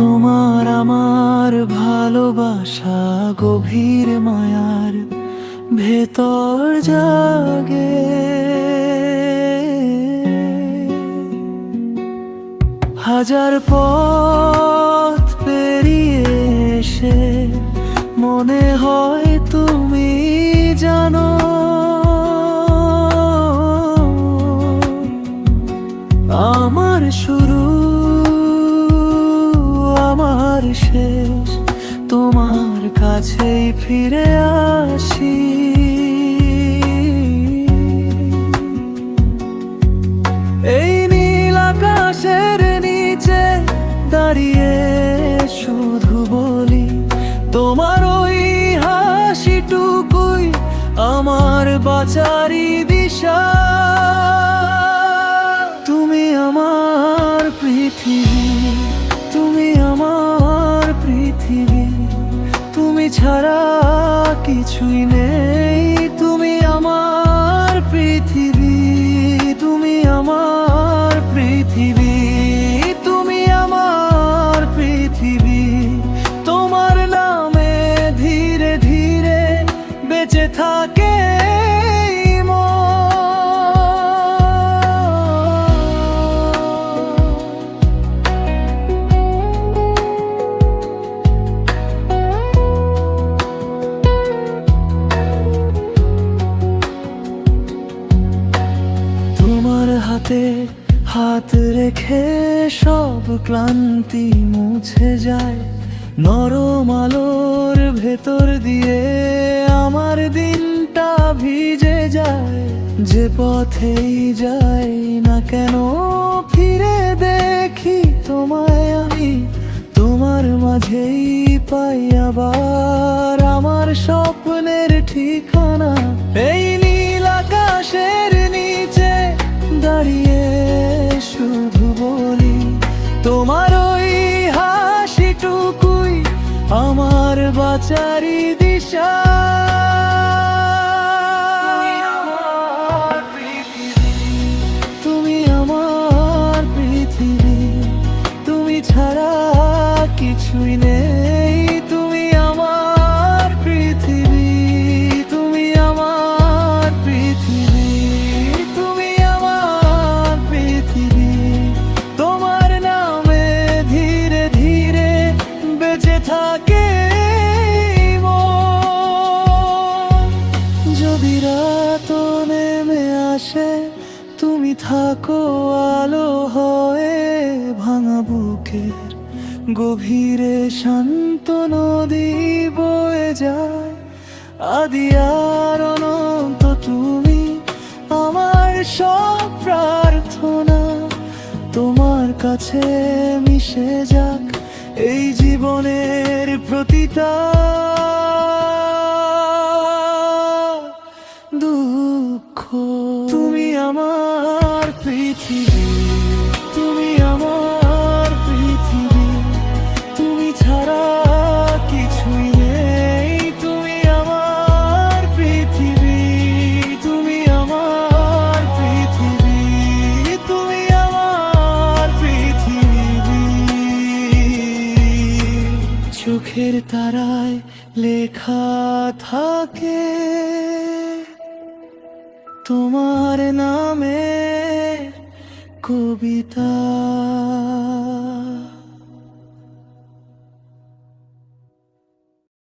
তোমার আমার ভালোবাসা গভীর মায়ার ভেতর জাগে। হাজার পথ পেরিয়ে এসে মনে হয় তুমি জানো, আমার শুরু আমার শেষ তোমার কাছেই ফিরে আসি। এই নীল আকাশের নিচে দাঁড়িয়ে শুধু বলি, তোমার ওই হাসিটুকুই আমার বাঁচারই দিশা। তুমি আমার পৃথিবী, তুমি আমার পৃথিবী, তুমি ছাড়া কিছুই নেই। তুমি আমার পৃথিবী, তুমি আমার পৃথিবী, তুমি আমার পৃথিবী। তোমার নামে ধীরে ধীরে বেঁচে থাকে হাতে হাত রেখে সব ক্লান্তি মুছে যায়। নরম আলোর ভেতর দিয়ে আমার দিনটা ভিজে যায়। যে পথেই যাই না কেন ফিরে দেখি তোমায় আমি, তোমার মাঝেই পাই আবার আমার স্বপ্নের ঠিকানা। এই নীল আকাশের নিচে দাঁড়িয়ে শুধু বলি, তোমার ওই হাসিটুকুই আমার বাঁচারই দিশা। তুমি আমার পৃথিবী, তুমি ছাড়া কিছুই নেই। তুমি আমার পৃথিবী, তুমি আমার পৃথিবী, তুমি আমার পৃথিবী। তোমার নামে ধীরে ধীরে বেঁচে থাকে মন। যদি রাত নেমে আসে তুমি থাকো আলো হয়ে, ভাঙা বুকের গভীরে শান্ত নদী বয়ে যায়। আদি আর অনন্ত তুমি আমার সব প্রার্থনা। তোমার কাছে মিশে যাক এই জীবনের প্রতিটা দুঃখ। তুমি আমার পৃথিবী, তুমি আমার পৃথিবী, তুমি ছাড়া কিছুই নেই। তুমি আমার পৃথিবী, তুমি আমার পৃথিবী, তুমি আমার পৃথিবী। চোখের তারায় লেখা থাকে তোমার নামে কবিতা।